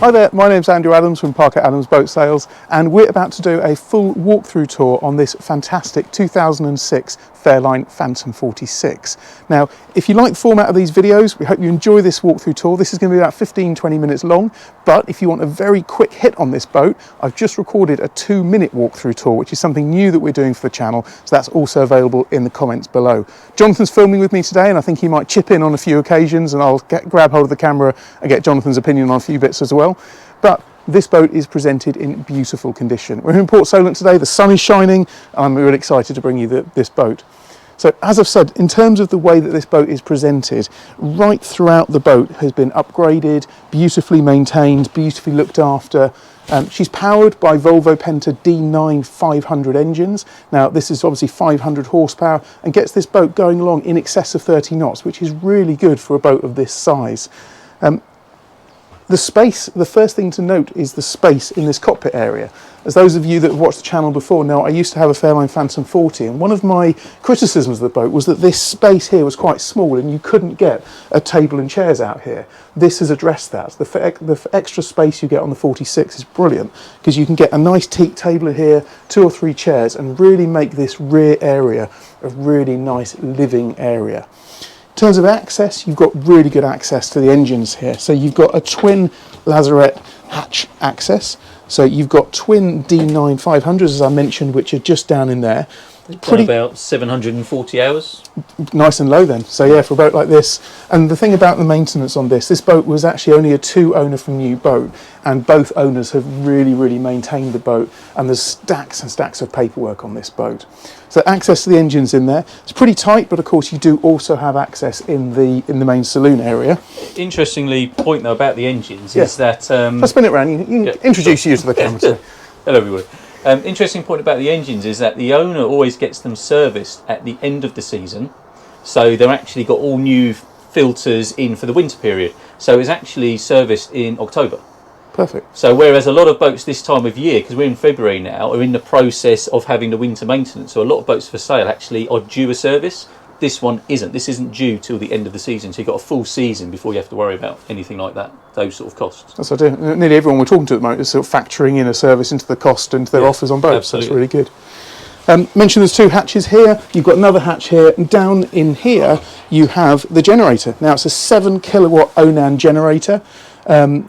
Hi there, my name's Andrew Adams from Parker Adams Boat Sales, and we're about to do a full walkthrough tour on this fantastic 2006 Fairline Phantom 46. Now, if you like the format of these videos, we hope you enjoy this walkthrough tour. This is going to be about 15-20 minutes long, but if you want a very quick hit on this boat, I've just recorded a 2-minute walkthrough tour, which is something new that we're doing for the channel, so that's also available in the comments below. Jonathan's filming with me today, and I think he might chip in on a few occasions, and I'll grab hold of the camera and get Jonathan's opinion on a few bits as well. But this boat is presented in beautiful condition. We're in Port Solent today, the sun is shining, and I'm really excited to bring you this boat. So as I've said, in terms of the way that this boat is presented, right throughout the boat has been upgraded, beautifully maintained, beautifully looked after. She's powered by Volvo Penta D9-500 engines. Now this is obviously 500 horsepower and gets this boat going along in excess of 30 knots, which is really good for a boat of this size. The space, the first thing to note is the space in this cockpit area. As those of you that have watched the channel before know, I used to have a Fairline Phantom 40, and one of my criticisms of the boat was that this space here was quite small and you couldn't get a table and chairs out here. This has addressed that. The extra space you get on the 46 is brilliant, because you can get a nice teak table here, 2 or 3 chairs, and really make this rear area a really nice living area. In terms of access, you've got really good access to the engines here. So you've got a twin lazarette hatch access. So you've got twin D9-500s, as I mentioned, which are just down in there. Pretty about 740 hours. Nice and low then. So yeah, for a boat like this. And the thing about the maintenance on this boat was actually only a 2-owner from new boat, and both owners have really maintained the boat, and there's stacks and stacks of paperwork on this boat. So access to the engines in there. It's pretty tight, but of course you do also have access in the main saloon area. Interestingly, point though about the engines is that I'll spin it around. You can introduce you to the camera. So. Hello everybody. Interesting point about the engines is that the owner always gets them serviced at the end of the season, so they're actually got all new filters in for the winter period, so it's actually serviced in October. Perfect. So whereas a lot of boats this time of year, because we're in February now, are in the process of having the winter maintenance, so a lot of boats for sale actually are due a service. This one isn't. This isn't due till the end of the season, so you've got a full season before you have to worry about anything like that, those sort of costs. That's what I do. Nearly everyone we're talking to at the moment is sort of factoring in a service into the cost and their offers on boats. Absolutely. That's really good. Mentioned there's 2 hatches here. You've got another hatch here, and down in here you have the generator. Now it's a 7 kilowatt Onan generator.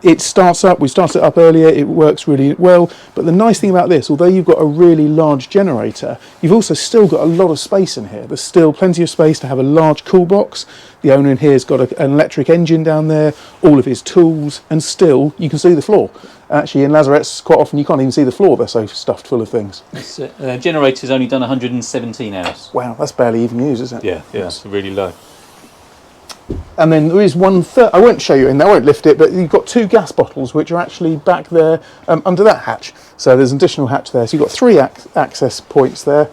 It starts up, we started it up earlier, it works really well, but the nice thing about this, although you've got a really large generator, you've also still got a lot of space in here. There's still plenty of space to have a large cool box. The owner in here has got an electric engine down there, all of his tools, and still you can see the floor. Actually in lazarettes quite often you can't even see the floor, they're so stuffed full of things. Generator's only done 117 hours. Wow, that's barely even used, isn't it? Yeah, it's really low. And then there is one third, I won't show you in there, I won't lift it, but you've got 2 gas bottles which are actually back there under that hatch. So there's an additional hatch there. So you've got 3 access points there.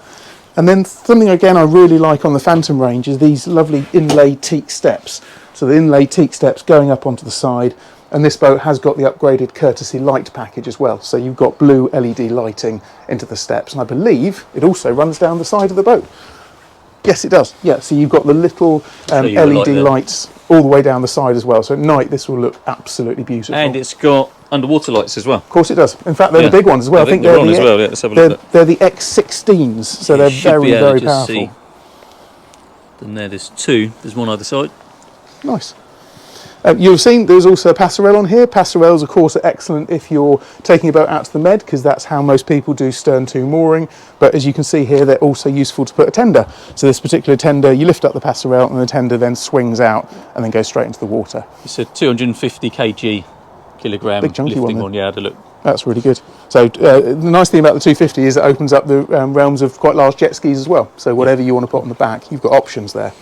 And then something again I really like on the Phantom range is these lovely inlay teak steps. So the inlay teak steps going up onto the side, and this boat has got the upgraded courtesy light package as well. So you've got blue LED lighting into the steps, and I believe it also runs down the side of the boat. Yes, it does. Yeah, so you've got the little LED lights all the way down the side as well. So at night, this will look absolutely beautiful. And it's got underwater lights as well. Of course it does. In fact, they're the big ones as well. I think they're on as well. Yeah, let's have a look at that. They're the X16s, so they're very powerful. Then there's 2. There's one either side. Nice. You've seen there's also a passerelle on here. Passerelles, of course, are excellent if you're taking a boat out to the Med, because that's how most people do stern-to mooring. But as you can see here, they're also useful to put a tender. So this particular tender, you lift up the passerelle and the tender then swings out and then goes straight into the water. It's a 250 kilogram big chunky lifting one. Yeah, had a look. That's really good. So the nice thing about the 250 is it opens up the realms of quite large jet skis as well. So whatever you want to put on the back, you've got options there.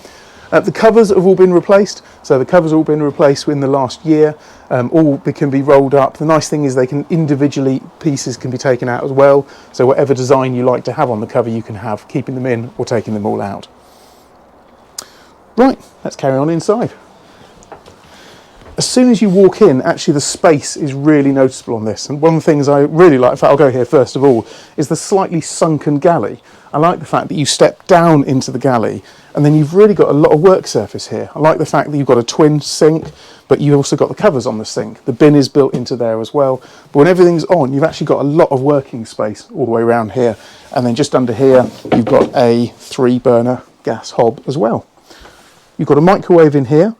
The covers have all been replaced, so the covers have all been replaced in the last year. All can be rolled up. The nice thing is they can individually, pieces can be taken out as well, so whatever design you like to have on the cover you can have, keeping them in or taking them all out. Right, let's carry on inside. soon as you walk in, actually the space is really noticeable on this. And one of the things I really like, in fact I'll go here first of all, is the slightly sunken galley. I like the fact that you step down into the galley and then you've really got a lot of work surface here. I like the fact that you've got a twin sink, but you've also got the covers on the sink. The bin is built into there as well. But when everything's on, you've actually got a lot of working space all the way around here. And then just under here, you've got a 3-burner gas hob as well. You've got a microwave in here,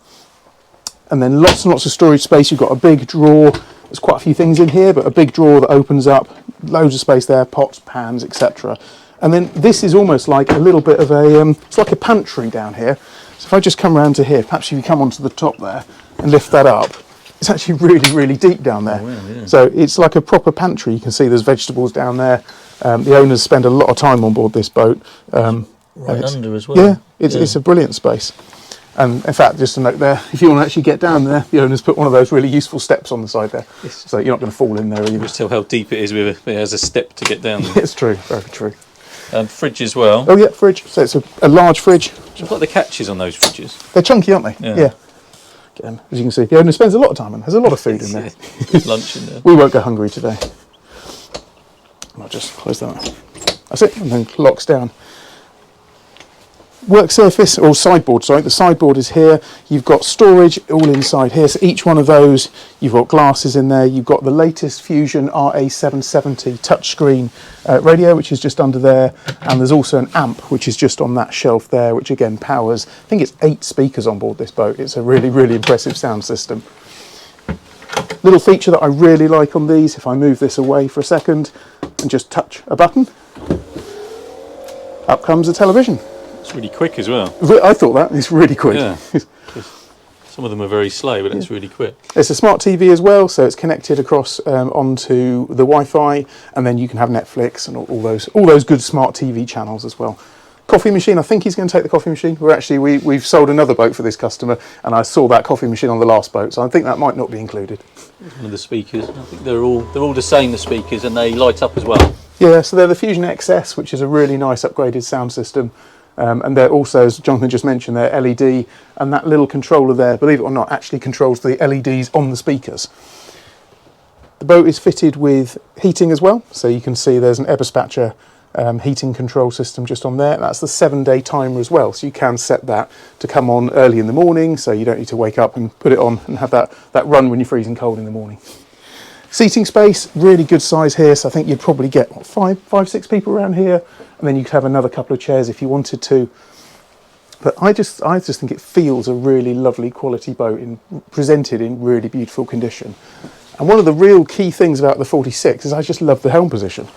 and then lots and lots of storage space. You've got a big drawer. There's quite a few things in here, but a big drawer that opens up, loads of space there, pots, pans, etc. And then this is almost like a little bit of a, it's like a pantry down here. So if I just come around to here, perhaps if you come onto the top there and lift that up, it's actually really, really deep down there. Oh, wow, yeah. So it's like a proper pantry. You can see there's vegetables down there. The owners spend a lot of time on board this boat. Right under as well. Yeah, it's a brilliant space. And in fact, just a note there, if you want to actually get down there, the owners put one of those really useful steps on the side there. Yes. So you're not going to fall in there either. Just tell how deep it is it has a step to get down there. It's true, very true. Fridge as well. Oh yeah, fridge. So it's a large fridge. I've got the catches on those fridges. They're chunky, aren't they? Yeah. Again, as you can see, the owner spends a lot of time and has a lot of food in there. There's lunch in there. We won't go hungry today. I'll just close that up. That's it, and then locks down. Work surface, or sideboard, sorry, the sideboard is here. You've got storage all inside here, so each one of those, you've got glasses in there. You've got the latest Fusion RA770 touchscreen radio, which is just under there, and there's also an amp, which is just on that shelf there, which again powers, I think it's 8 speakers on board this boat. It's a really, really impressive sound system. Little feature that I really like on these, if I move this away for a second and just touch a button, up comes the television. It's really quick as well. I thought that. It's really quick. Yeah. Some of them are very slow, but it's really quick. It's a smart TV as well, so it's connected across onto the Wi-Fi, and then you can have Netflix and all those good smart TV channels as well. Coffee machine. I think he's going to take the coffee machine. We've sold another boat for this customer, and I saw that coffee machine on the last boat, so I think that might not be included. One of the speakers. I think they're all the same, the speakers, and they light up as well. Yeah, so they're the Fusion XS, which is a really nice upgraded sound system. And they're also, as Jonathan just mentioned, they're LED, and that little controller there, believe it or not, actually controls the LEDs on the speakers. The boat is fitted with heating as well, so you can see there's an Eberspatcher heating control system just on there. That's the 7-day timer as well, so you can set that to come on early in the morning, so you don't need to wake up and put it on and have that run when you're freezing cold in the morning. Seating space, really good size here, so I think you'd probably get what, 5-6 people around here, and then you could have another couple of chairs if you wanted to. But I just think it feels a really lovely quality boat, presented in really beautiful condition. And one of the real key things about the 46 is I just love the helm position.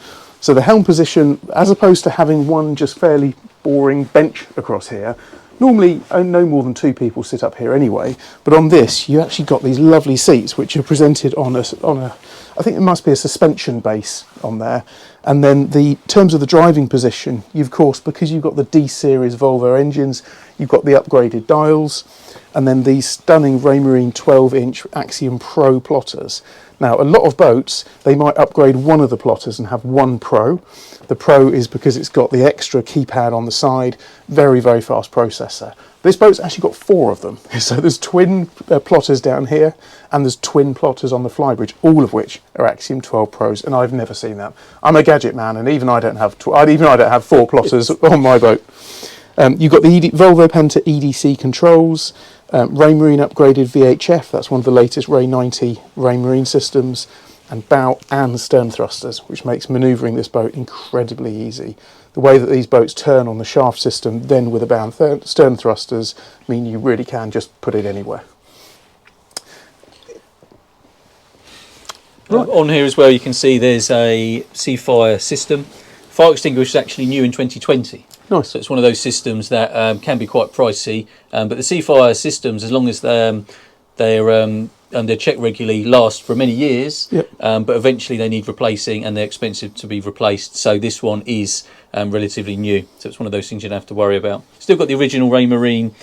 So the helm position, as opposed to having one just fairly boring bench across here, normally no more than 2 people sit up here anyway, but on this you actually got these lovely seats which are presented on a I think it must be a suspension base on there. And then the terms of the driving position, of course, because you've got the D series Volvo engines, you've got the upgraded dials, and then these stunning Raymarine 12-inch Axiom Pro plotters. Now, a lot of boats, they might upgrade one of the plotters and have one Pro. The Pro is because it's got the extra keypad on the side, very, very fast processor. This boat's actually got 4 of them. So there's twin plotters down here, and there's twin plotters on the Flybridge, all of which are Axiom 12 Pros, and I've never seen that. I'm a gadget man, and even I don't have 4 plotters on my boat. You've got the Volvo Penta EDC controls, Raymarine upgraded VHF, that's one of the latest Ray 90 Raymarine systems, and bow and stern thrusters, which makes manoeuvring this boat incredibly easy. The way that these boats turn on the shaft system, then with the bow and stern thrusters, mean you really can just put it anywhere. Right. On here as well, you can see there's a Seafire system. Fire extinguisher is actually new in 2020. Nice. So it's one of those systems that can be quite pricey, but the Seafire systems, as long as they're checked regularly, last for many years. Yep. But eventually they need replacing, and they're expensive to be replaced. So this one is relatively new. So it's one of those things you don't have to worry about. Still got the original Raymarine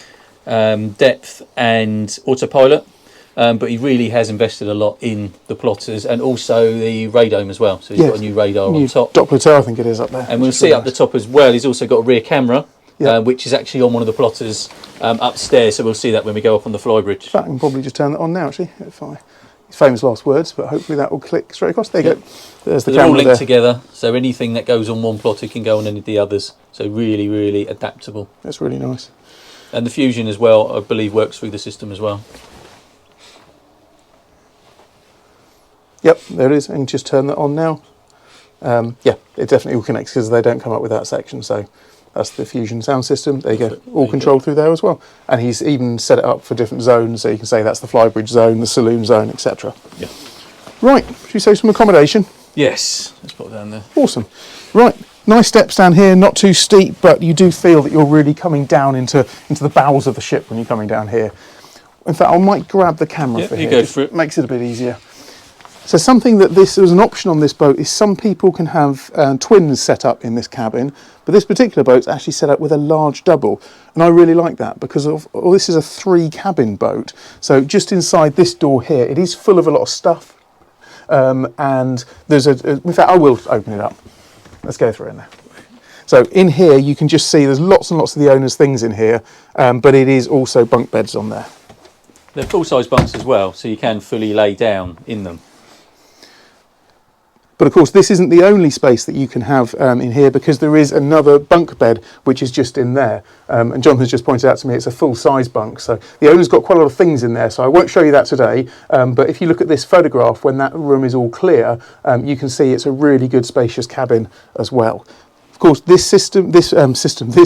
depth and autopilot. But he really has invested a lot in the plotters and also the radome as well. So he's got a new radar on top. Doppler tail, I think it is up there. And we'll see up the top as well, he's also got a rear camera. which is actually on one of the plotters upstairs. So we'll see that when we go up on the Flybridge. In fact, I can probably just turn that on now, actually. Famous last words, but hopefully that will click straight across. There you go. There's the They're all camera linked there. together, so anything that goes on one plotter can go on any of the others. So really, really adaptable. That's really nice. And the Fusion as well, I believe, works through the system as well. Yep, there it is. And just turn that on now. Yeah, it definitely all connects because they don't come up with that section. So that's the Fusion sound system. There you go. All controlled through there as well. And he's even set it up for different zones. So you can say that's the Flybridge zone, the saloon zone, etc. Yeah. Right, should we say some accommodation? Yes, let's put it down there. Awesome. Right, nice steps down here, not too steep, but you do feel that you're really coming down into the bowels of the ship when you're coming down here. In fact, I might grab the camera for you here. go for it. Makes it a bit easier. So something that there's an option on this boat is some people can have twins set up in this cabin, but this particular boat's actually set up with a large double. And I really like that because this is a 3-cabin boat. So just inside this door here, it is full of a lot of stuff. And there's in fact, I will open it up. Let's go through in there. So in here, you can just see there's lots and lots of the owner's things in here, but it is also bunk beds on there. They're full-size bunks as well, so you can fully lay down in them. But of course, this isn't the only space that you can have in here because there is another bunk bed which is just in there. And Jonathan's just pointed out to me it's a full-size bunk. So the owner's got quite a lot of things in there. So I won't show you that today. But if you look at this photograph, when that room is all clear, you can see it's a really good spacious cabin as well. Of course, this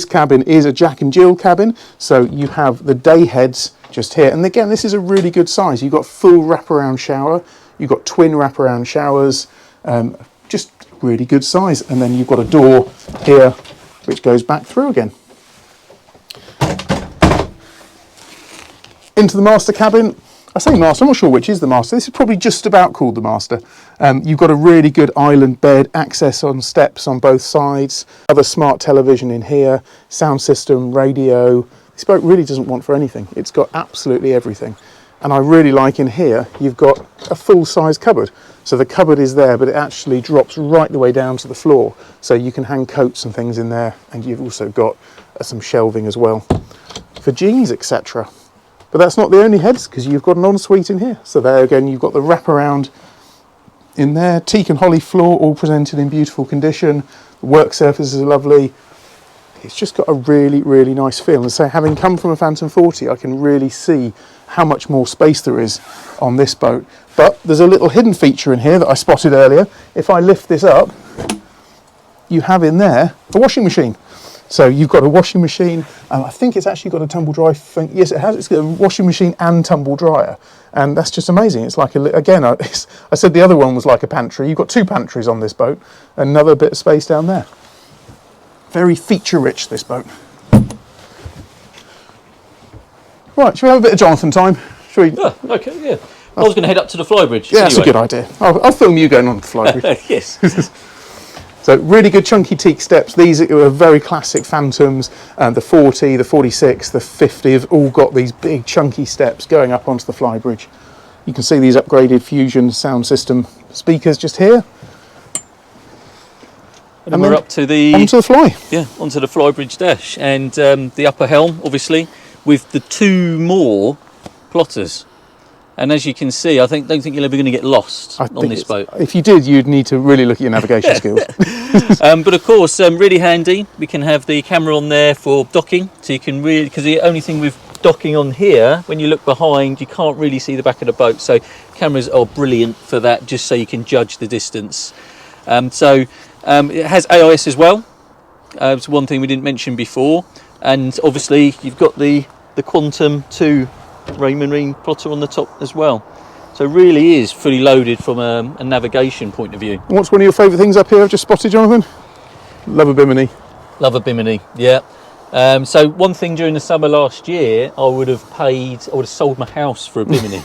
cabin is a Jack and Jill cabin. So you have the day heads just here. And again, this is a really good size. You've got full wraparound shower. You've got twin wraparound showers. Just really good size, and then you've got a door here which goes back through again into the master cabin. I say master, I'm not sure which is the master. This is probably just about called the master. You've got a really good island bed, access on steps on both sides, other smart television in here, sound system, radio. This boat really doesn't want for anything. It's got absolutely everything. And I really like in here, you've got a full-size cupboard. So the cupboard is there, but it actually drops right the way down to the floor. So you can hang coats and things in there. And you've also got some shelving as well for jeans, etc. But that's not the only heads, because you've got an ensuite in here. So there again, you've got the wraparound in there. Teak and holly floor, all presented in beautiful condition. The work surfaces are lovely. It's just got a really, really nice feel. And so having come from a Phantom 40, I can really see how much more space there is on this boat. But there's a little hidden feature in here that I spotted earlier. If I lift this up, you have in there a washing machine. So you've got a washing machine. I think it's actually got a tumble dry thing. Yes, it has. It's got a washing machine and tumble dryer. And that's just amazing. It's like, again, I said the other one was like a pantry. You've got 2 pantries on this boat. Another bit of space down there. Very feature-rich, this boat. Right, shall we have a bit of Jonathan time? Shall we? Oh, okay, yeah. I was going to head up to the Flybridge. Yeah, that's a good idea. I'll film you going on the Flybridge. Yes. So really good chunky teak steps. These are very classic Phantoms. The 40, the 46, the 50 have all got these big chunky steps going up onto the Flybridge. You can see these upgraded Fusion sound system speakers just here. And we're up to the... Onto the fly. Yeah, onto the Flybridge dash. And the upper helm, obviously, with the 2 more plotters. And as you can see, don't think you're ever going to get lost on this boat. If you did, you'd need to really look at your navigation skills. But of course, really handy. We can have the camera on there for docking. So you can really, because the only thing with docking on here, when you look behind, you can't really see the back of the boat. So cameras are brilliant for that, just so you can judge the distance. It has AIS as well. It's one thing we didn't mention before. And obviously, you've got the Quantum 2 Raymarine plotter on the top as well. So it really is fully loaded from a navigation point of view. What's one of your favourite things up here I've just spotted, Jonathan? Love a bimini. Love a bimini, yeah. So one thing during the summer last year, I would have sold my house for a bimini.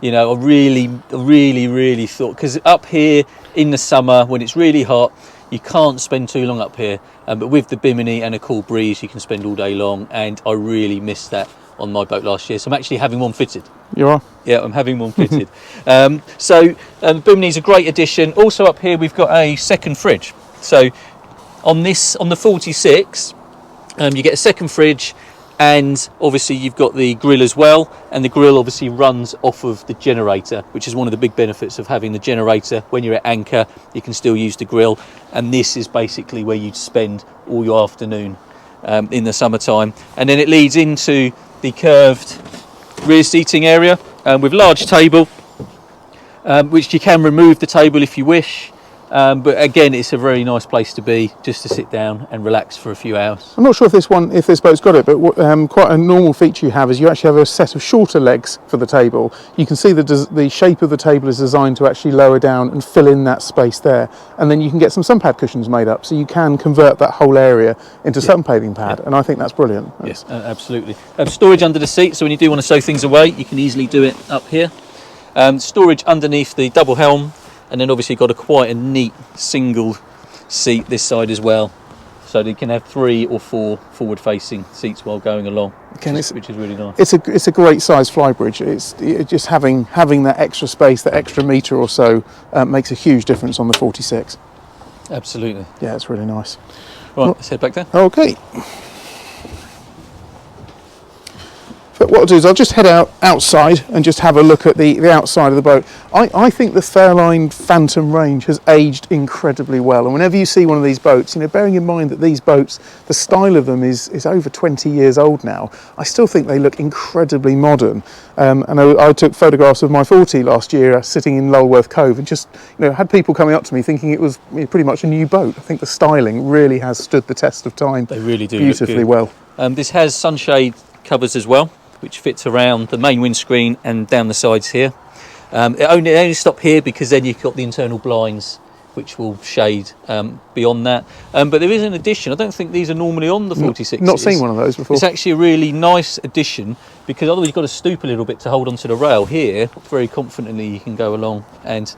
You know, I really thought, because up here in the summer when it's really hot, you can't spend too long up here. But with the bimini and a cool breeze, you can spend all day long. And I really missed that on my boat last year. So I'm actually having one fitted. You are? Yeah, I'm having one fitted. Bimini's a great addition. Also up here, we've got a second fridge. So on the 46, You get a second fridge, and obviously you've got the grill as well, and the grill obviously runs off of the generator, which is one of the big benefits of having the generator. When you're at anchor, you can still use the grill, and this is basically where you'd spend all your afternoon in the summertime. And then it leads into the curved rear seating area with large table, which you can remove the table if you wish. But again, it's a very nice place to be, just to sit down and relax for a few hours. I'm not sure if this boat's got it, but quite a normal feature you have is you actually have a set of shorter legs for the table. You can see the shape of the table is designed to actually lower down and fill in that space there, and then you can get some sun pad cushions made up, so you can convert that whole area into sun padding pad, and I think that's brilliant. Yes, absolutely. Storage under the seat, so when you do want to stow things away, you can easily do it up here. Storage underneath the double helm. And then obviously got quite a neat single seat this side as well, so that you can have 3 or 4 forward-facing seats while going along, which is really nice. It's a great size Flybridge. It's just having that extra space, that extra metre or so, makes a huge difference on the 46. Absolutely. Yeah, it's really nice. Right, let's head back there. Okay. But what I'll do is I'll just head outside and just have a look at the outside of the boat. I think the Fairline Phantom range has aged incredibly well, and whenever you see one of these boats, bearing in mind that these boats, the style of them is over 20 years old now, I still think they look incredibly modern. And I took photographs of my 40 last year sitting in Lulworth Cove, and just had people coming up to me thinking it was pretty much a new boat. I think the styling really has stood the test of time. They really do beautifully well. This has sunshade covers as well, which fits around the main windscreen and down the sides here. It only stop here because then you've got the internal blinds which will shade beyond that. But there is an addition. I don't think these are normally on the 46s. Not seen one of those before. It's actually a really nice addition, because otherwise you've got to stoop a little bit to hold onto the rail. Here, very confidently you can go along, and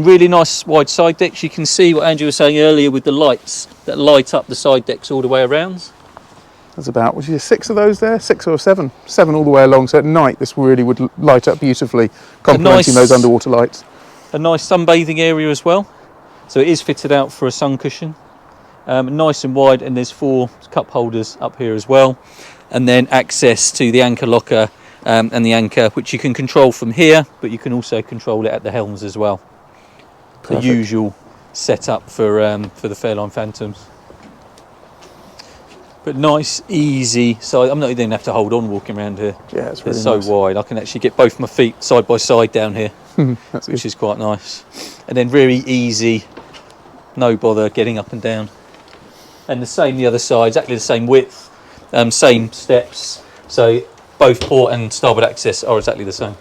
really nice wide side decks. You can see what Andrew was saying earlier with the lights that light up the side decks all the way around. There's about 6 of those there, 6 or 7 all the way along. So at night this really would light up beautifully, complementing those underwater lights. A nice sunbathing area as well, so it is fitted out for a sun cushion, nice and wide, and there's 4 cup holders up here as well, and then access to the anchor locker and the anchor, which you can control from here, but you can also control it at the helms as well. Perfect. The usual setup for the Fairline Phantoms. But nice, easy side. I'm not even have to hold on walking around here. Yeah, it's really so nice. Wide. I can actually get both my feet side by side down here, which is quite nice. And then very easy, no bother getting up and down. And the same the other side, exactly the same width, same steps. So both port and starboard access are exactly the same.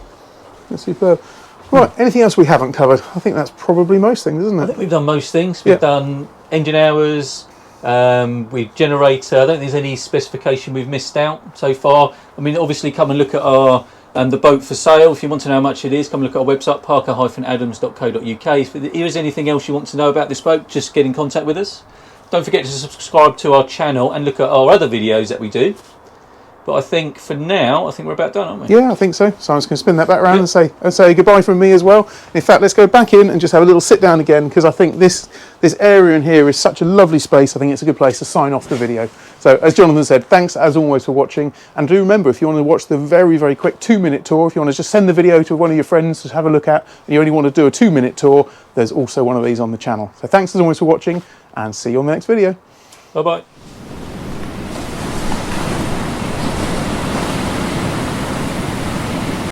That's superb. Right, anything else we haven't covered? I think that's probably most things, isn't it? I think we've done most things. We've done engine hours. With generator, I don't think there's any specification we've missed out so far. I mean, obviously come and look at our the boat for sale. If you want to know how much it is, come and look at our website, parker-adams.co.uk. If there is anything else you want to know about this boat, just get in contact with us. Don't forget to subscribe to our channel and look at our other videos that we do. But I think for now, we're about done, aren't we? Yeah, I think so. So I'm just going to spin that back around and say goodbye from me as well. In fact, let's go back in and just have a little sit down again, because I think this area in here is such a lovely space. I think it's a good place to sign off the video. So as Jonathan said, thanks as always for watching. And do remember, if you want to watch the very, very quick 2-minute tour, if you want to just send the video to one of your friends to have a look at, and you only want to do a 2-minute tour, there's also one of these on the channel. So thanks as always for watching, and see you on the next video. Bye-bye.